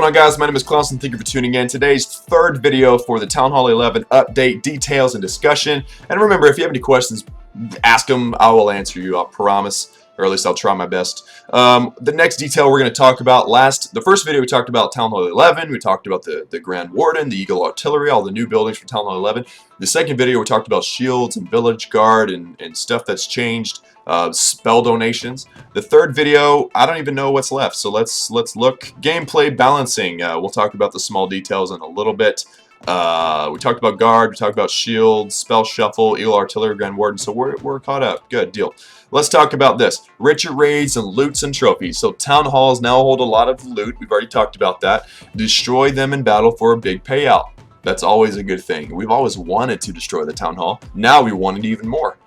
going on, guys? My name is Klaus and thank you for tuning in. Today's third video for the Town Hall 11 update, details, and discussion. And remember, if you have any questions, ask them. I will answer you, I promise. Or at least I'll try my best. The next detail we're going to talk about the first video we talked about Town Hall 11. We talked about the Grand Warden, the Eagle Artillery, all the new buildings for Town Hall 11. The second video we talked about shields and village guard and stuff that's changed. Spell donations. The third video, I don't even know what's left, so let's look. Gameplay balancing. We'll talk about the small details in a little bit. We talked about guard, we talked about shields, spell shuffle, Eagle Artillery, Grand Warden, so we're caught up. Good deal. Let's talk about this. Richer raids and loots and trophies. So town halls now hold a lot of loot. We've already talked about that. Destroy them in battle for a big payout. That's always a good thing. We've always wanted to destroy the town hall. Now we want it even more.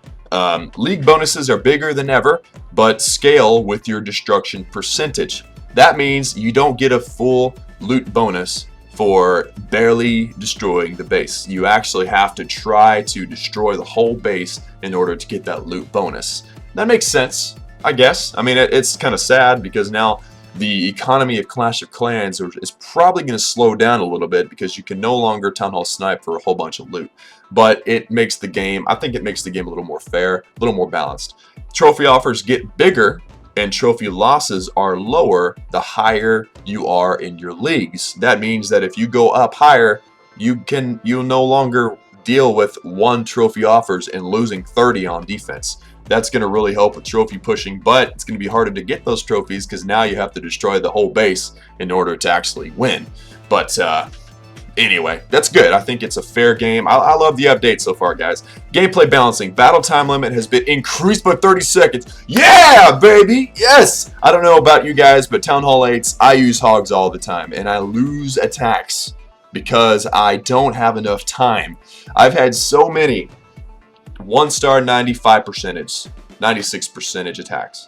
League bonuses are bigger than ever, but scale with your destruction percentage. That means you don't get a full loot bonus for barely destroying the base. You actually have to try to destroy the whole base in order to get that loot bonus. That makes sense, I guess. I mean, it's kind of sad because now the economy of Clash of Clans is probably going to slow down a little bit because you can no longer Town Hall snipe for a whole bunch of loot. But it makes the game, I think it makes the game a little more fair, a little more balanced. Trophy offers get bigger and trophy losses are lower the higher you are in your leagues. That means that if you go up higher, you'll no longer deal with 1 trophy offers and losing 30 on defense. That's going to really help with trophy pushing, but it's going to be harder to get those trophies because now you have to destroy the whole base in order to actually win. But anyway, that's good. I think it's a fair game. I love the update so far, guys. Gameplay balancing. Battle time limit has been increased by 30 seconds. Yeah, baby! Yes! I don't know about you guys, but Town Hall 8s, I use hogs all the time, and I lose attacks because I don't have enough time. I've had so many 1-star 96% attacks.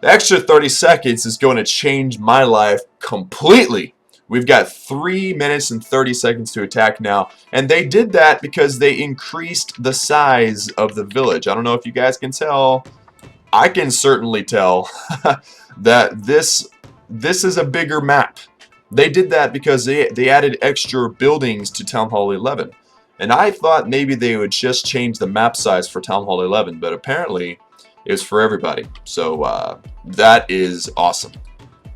The extra 30 seconds is going to change my life completely. We've got 3 minutes and 30 seconds to attack now, and they did that because they increased the size of the village. I don't know if you guys can tell. I can certainly tell that this is a bigger map. They did that because they added extra buildings to Town Hall 11. And I thought maybe they would just change the map size for Town Hall 11, but apparently it's for everybody. So that is awesome.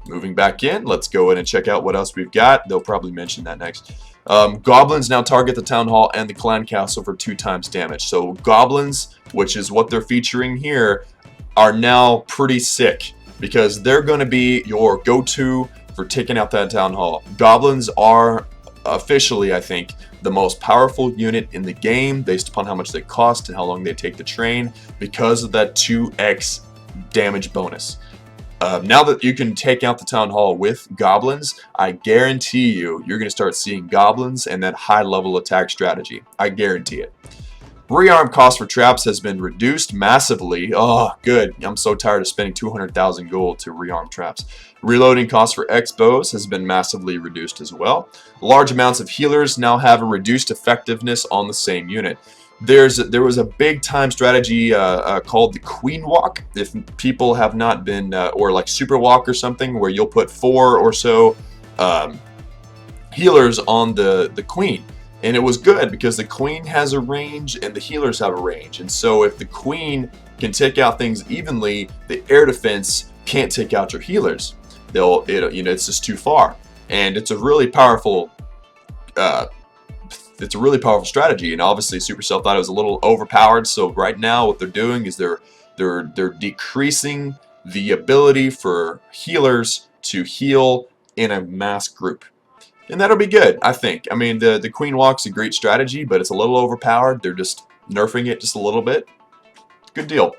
Moving back in, let's go in and check out what else we've got. They'll probably mention that next. Goblins now target the Town Hall and the Clan Castle for 2 times damage. So goblins, which is what they're featuring here, are now pretty sick because they're going to be your go-to for taking out that Town Hall. Goblins are officially, I think, the most powerful unit in the game based upon how much they cost and how long they take to train because of that 2x damage bonus. Now that you can take out the Town Hall with goblins, I guarantee you're going to start seeing goblins and that high level attack strategy. I guarantee it. Rearm cost for traps has been reduced massively. Oh, good. I'm so tired of spending 200,000 gold to rearm traps. Reloading cost for X-bows has been massively reduced as well. Large amounts of healers now have a reduced effectiveness on the same unit. There was a big time strategy called the Queen Walk. If people have not been, or like Super Walk or something, where you'll put 4 or so healers on the Queen. And it was good because the Queen has a range and the healers have a range. And so if the Queen can take out things evenly, the air defense can't take out your healers. It's just too far. And it's a really powerful strategy. And obviously Supercell thought it was a little overpowered. So right now what they're doing is they're decreasing the ability for healers to heal in a mass group. And that'll be good, I think. I mean, the Queen Walk's a great strategy, but it's a little overpowered. They're just nerfing it just a little bit. Good deal.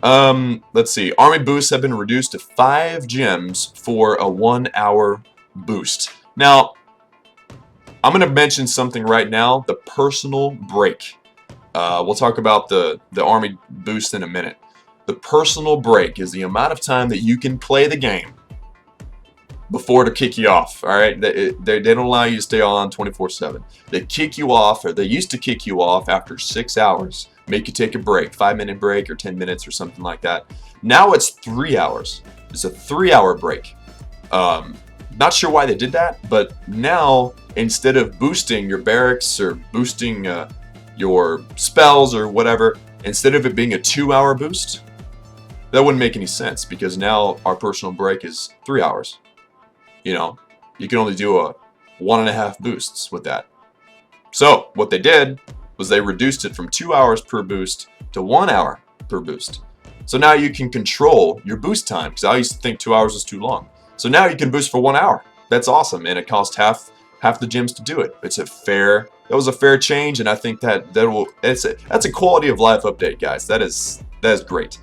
Let's see. Army boosts have been reduced to 5 gems for a 1-hour boost. Now, I'm going to mention something right now. The personal break. We'll talk about the army boost in a minute. The personal break is the amount of time that you can play the game before to kick you off. All right, they don't allow you to stay on 24/7. They kick you off, or they used to kick you off after 6 hours, make you take a break, 5-minute break or 10 minutes or something like that. Now it's 3 hours. It's a 3-hour break. Not sure why they did that, but now instead of boosting your barracks or boosting your spells or whatever, instead of it being a 2-hour boost, that wouldn't make any sense because now our personal break is 3 hours. You know, you can only do a 1.5 boosts with that. So what they did was they reduced it from 2 hours per boost to 1 hour per boost. So now you can control your boost time, because I used to think 2 hours was too long. So now you can boost for 1 hour. That's awesome, and it costs half the gems to do it. That was a fair change, and I think that's a quality of life update, guys. That is great.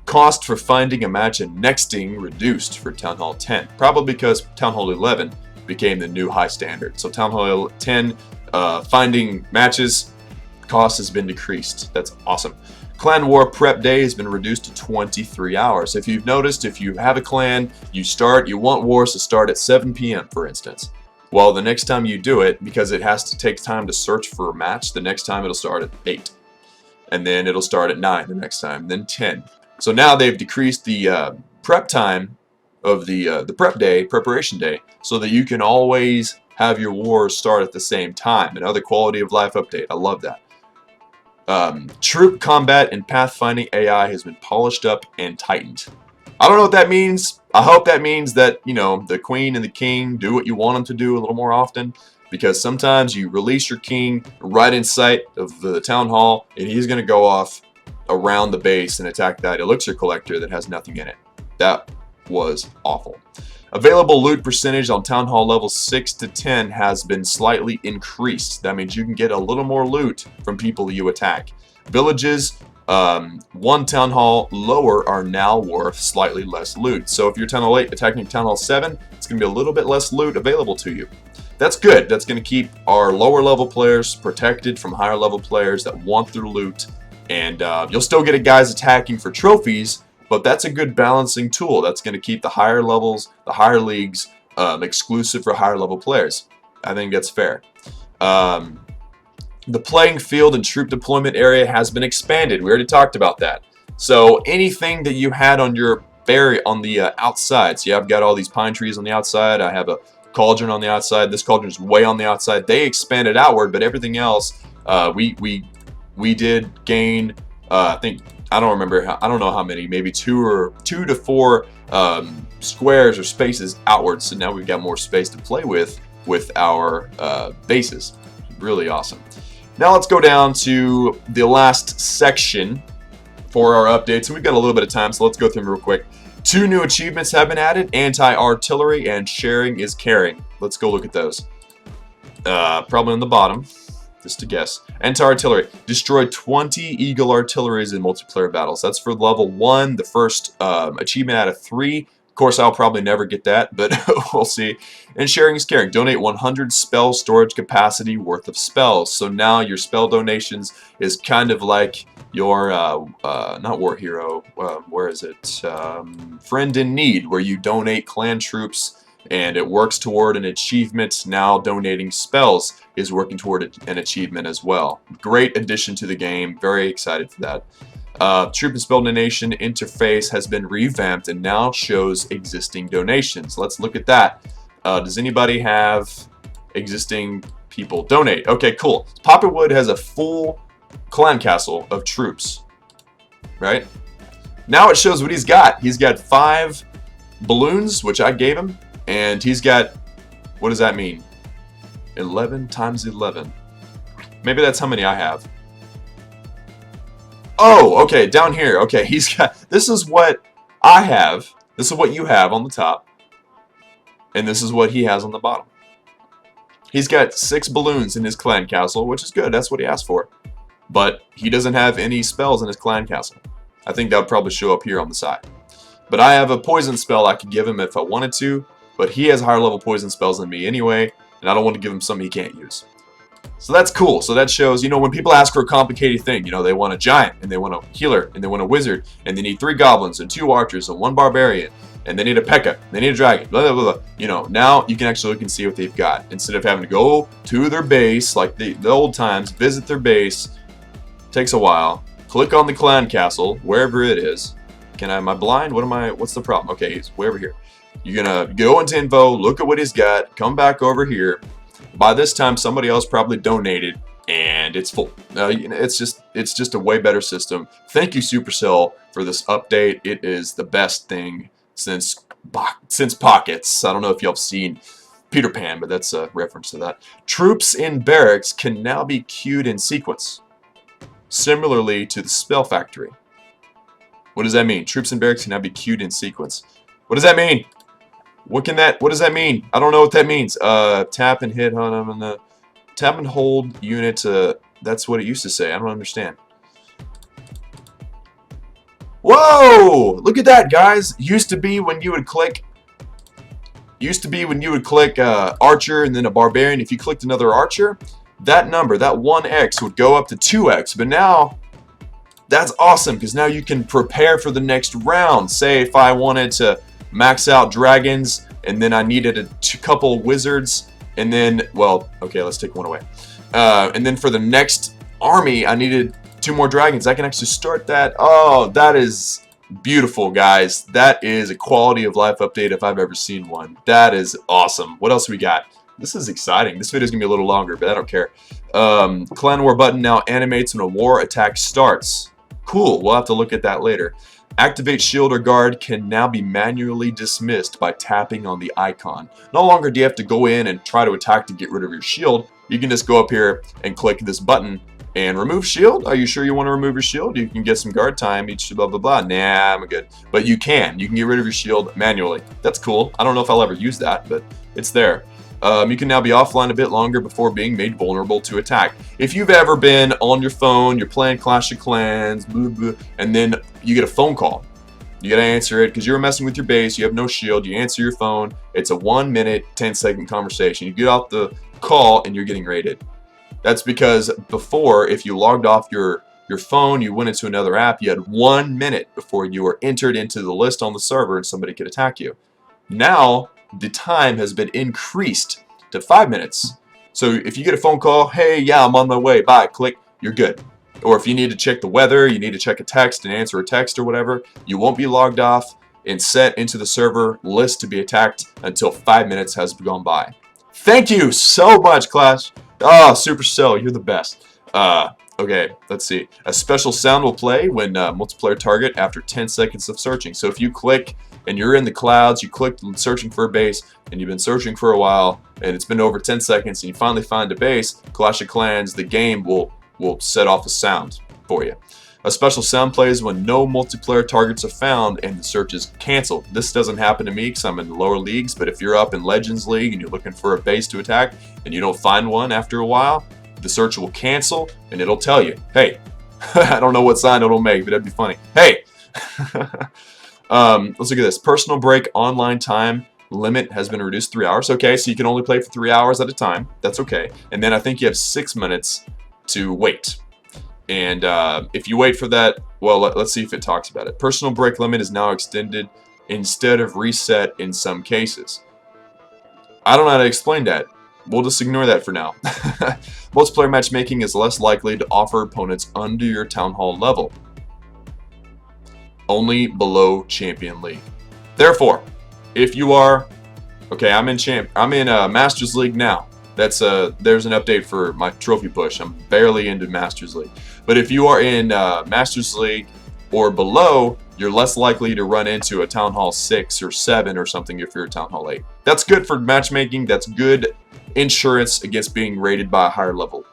Cost for finding a match and nexting reduced for Town Hall 10, probably because Town Hall 11 became the new high standard. So Town Hall 10 finding matches cost has been decreased. That's awesome. Clan War prep day has been reduced to 23 hours. If you've noticed, if you have a clan, you want wars to start at 7 p.m. for instance. Well, the next time you do it, because it has to take time to search for a match, the next time it'll start at 8. And then it'll start at 9 the next time, then 10. So now they've decreased the prep time of the preparation day, so that you can always have your wars start at the same time. Another quality of life update. I love that. Troop combat and pathfinding AI has been polished up and tightened. I don't know what that means. I hope that means that, you know, the queen and the king do what you want them to do a little more often, because sometimes you release your king right in sight of the town hall and he's going to go off around the base and attack that elixir collector that has nothing in it. That was awful. Available loot percentage on Town Hall levels 6 to 10 has been slightly increased. That means you can get a little more loot from people you attack. Villages, 1 Town Hall lower are now worth slightly less loot. So if you're Town Hall 8 attacking Town Hall 7, it's going to be a little bit less loot available to you. That's good. That's going to keep our lower level players protected from higher level players that want their loot. And you'll still get guys attacking for trophies, but that's a good balancing tool. That's going to keep the higher levels, the higher leagues, exclusive for higher level players. I think that's fair. The playing field and troop deployment area has been expanded. We already talked about that. So anything that you had on your on the outside. See, I've got all these pine trees on the outside. I have a cauldron on the outside. This cauldron is way on the outside. They expanded outward, but everything else, we did gain. I think. I don't remember. I don't know how many. Maybe 2 to 4 squares or spaces outwards. So now we've got more space to play with our bases. Really awesome. Now let's go down to the last section for our updates. And we've got a little bit of time, so let's go through them real quick. 2 new achievements have been added: anti-artillery and sharing is caring. Let's go look at those. Probably on the bottom. Just to guess. Anti-artillery. Destroy 20 Eagle artilleries in multiplayer battles. That's for level 1, the first achievement out of 3. Of course, I'll probably never get that, but we'll see. And sharing is caring. Donate 100 spell storage capacity worth of spells. So now your spell donations is kind of like your, not war hero, where is it? Friend in need, where you donate clan troops and it works toward an achievement. Now donating spells is working toward an achievement as well. Great addition to the game. Very excited for that. Troop and spell donation interface has been revamped and now shows existing donations. Let's look at that. Does anybody have existing people donate? Okay, cool. Popperwood has a full clan castle of troops, right? Now it shows what he's got. He's got 5 balloons, which I gave him. And he's got, what does that mean? 11 times 11. Maybe that's how many I have. Oh, okay, down here. Okay, he's got, this is what I have. This is what you have on the top. And this is what he has on the bottom. He's got 6 balloons in his clan castle, which is good. That's what he asked for. But he doesn't have any spells in his clan castle. I think that would probably show up here on the side. But I have a poison spell I could give him if I wanted to. But he has higher level poison spells than me anyway, and I don't want to give him something he can't use. So that's cool. So that shows, you know, when people ask for a complicated thing, you know, they want a giant, and they want a healer, and they want a wizard, and they need 3 goblins, and 2 archers, and 1 barbarian, and they need a P.E.K.K.A, they need a dragon, blah, blah, blah, blah. You know, now you can actually look and see what they've got. Instead of having to go to their base, like the old times, visit their base, takes a while, click on the clan castle, wherever it is. Am I blind? What's the problem? Okay, it's way over here. You're gonna go into info, look at what he's got, come back over here. By this time, somebody else probably donated, and it's full. It's just a way better system. Thank you, Supercell, for this update. It is the best thing since Pockets. I don't know if y'all have seen Peter Pan, but that's a reference to that. Troops in Barracks can now be queued in sequence, similarly to the Spell Factory. What does that mean? Troops in Barracks can now be queued in sequence. What does that mean? What does that mean? I don't know what that means. Tap and hit on the tap and hold unit. That's what it used to say. I don't understand. Whoa! Look at that, guys. Used to be when you would click Archer and then a Barbarian. If you clicked another Archer, that number, that 1x, would go up to 2x. But now, that's awesome because now you can prepare for the next round. Say if I wanted to max out dragons and then I needed a couple wizards and then, well, okay, let's take one away. And then for the next army, I needed 2 more dragons. I can actually start that. Oh, that is beautiful, guys. That is a quality of life update if I've ever seen one. That is awesome. What else we got? This is exciting. This video is going to be a little longer, but I don't care. Clan War button now animates when a war attack starts. Cool. We'll have to look at that later. Activate shield or guard can now be manually dismissed by tapping on the icon. No longer do you have to go in and try to attack to get rid of your shield. You can just go up here and click this button and remove shield. Are you sure you want to remove your shield? You can get some guard time, each blah blah blah. Nah, I'm good. But you can get rid of your shield manually. That's cool. I don't know if I'll ever use that, but it's there. You can now be offline a bit longer before being made vulnerable to attack. If you've ever been on your phone, you're playing Clash of Clans, blah, blah, and then you get a phone call. You gotta answer it because you're messing with your base, you have no shield, you answer your phone, it's a 1 minute, 10-second conversation. You get off the call and you're getting raided. That's because before, if you logged off your phone, you went into another app, you had 1 minute before you were entered into the list on the server and somebody could attack you. Now, the time has been increased to 5 minutes. So if you get a phone call, hey, yeah, I'm on my way, bye, click, you're good. Or if you need to check the weather, you need to check a text and answer a text or whatever, you won't be logged off and set into the server list to be attacked until 5 minutes has gone by. Thank you so much, Klaus. Oh, Supercell, you're the best. Okay, let's see. A special sound will play when multiplayer target after 10 seconds of searching. So if you click and you're in the clouds, you clicked searching for a base, and you've been searching for a while, and it's been over 10 seconds, and you finally find a base, Clash of Clans, the game will set off a sound for you. A special sound plays when no multiplayer targets are found and the search is canceled. This doesn't happen to me because I'm in the lower leagues, but if you're up in Legends League and you're looking for a base to attack and you don't find one after a while, the search will cancel and it'll tell you, hey, I don't know what sign it'll make, but that'd be funny. Hey! Let's look at this. Personal break online time limit has been reduced 3 hours. Okay, so you can only play for 3 hours at a time. That's okay. And then I think you have 6 minutes to wait. And if you wait for that, well, let's see if it talks about it. Personal break limit is now extended instead of reset in some cases. I don't know how to explain that. We'll just ignore that for now. Multiplayer matchmaking is less likely to offer opponents under your Town Hall level. Only below Champion League. Therefore, if you are, okay, I'm in Masters League now. There's an update for my trophy push. I'm barely into Masters League. But if you are in Masters League or below, you're less likely to run into a Town Hall 6 or 7 or something if you're a Town Hall 8. That's good for matchmaking. That's good insurance against being rated by a higher level.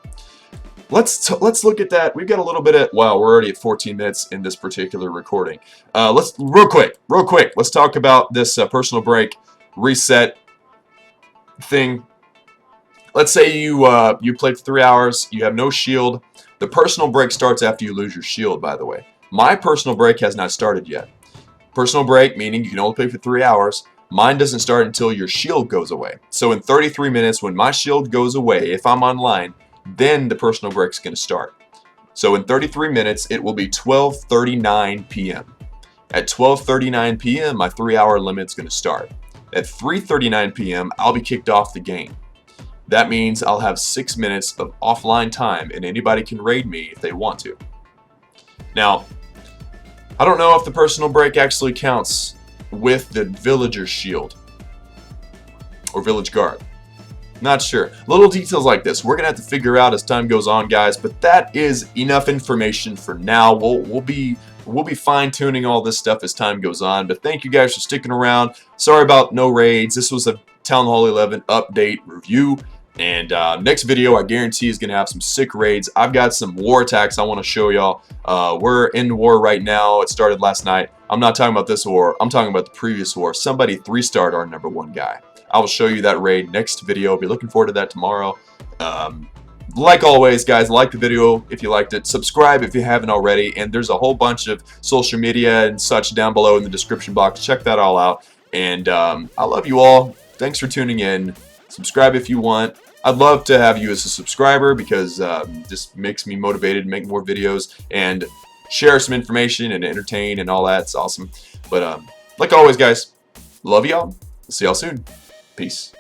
Let's look at that. We've got a little bit of, wow, we're already at 14 minutes in this particular recording. Let's real quick, let's talk about this personal break reset thing. Let's say you played for 3 hours, you have no shield. The personal break starts after you lose your shield, by the way. My personal break has not started yet. Personal break, meaning you can only play for 3 hours. Mine doesn't start until your shield goes away. So in 33 minutes, when my shield goes away, if I'm online, then the personal break is going to start. So in 33 minutes, it will be 12:39 p.m. At 12:39 p.m., my 3 hour limit is going to start. At 3:39 p.m., I'll be kicked off the game. That means I'll have 6 minutes of offline time and anybody can raid me if they want to. Now, I don't know if the personal break actually counts with the villager's shield or village guard. Not sure. Little details like this we're gonna have to figure out as time goes on, guys, but that is enough information for now. We'll be fine-tuning all this stuff as time goes on, but thank you guys for sticking around. Sorry about no raids. This was a Town Hall 11 update review, and next video I guarantee is gonna have some sick raids. I've got some war attacks I want to show y'all. We're in war right now. It started last night. I'm not talking about this war, I'm talking about the previous war. Somebody 3-starred our #1 guy. I will show you that raid next video. Be looking forward to that tomorrow. Like always, guys, like the video if you liked it. Subscribe if you haven't already. And there's a whole bunch of social media and such down below in the description box. Check that all out. And I love you all. Thanks for tuning in. Subscribe if you want. I'd love to have you as a subscriber because just makes me motivated to make more videos and share some information and entertain and all that. It's awesome. But like always, guys, love y'all. See y'all soon. Peace.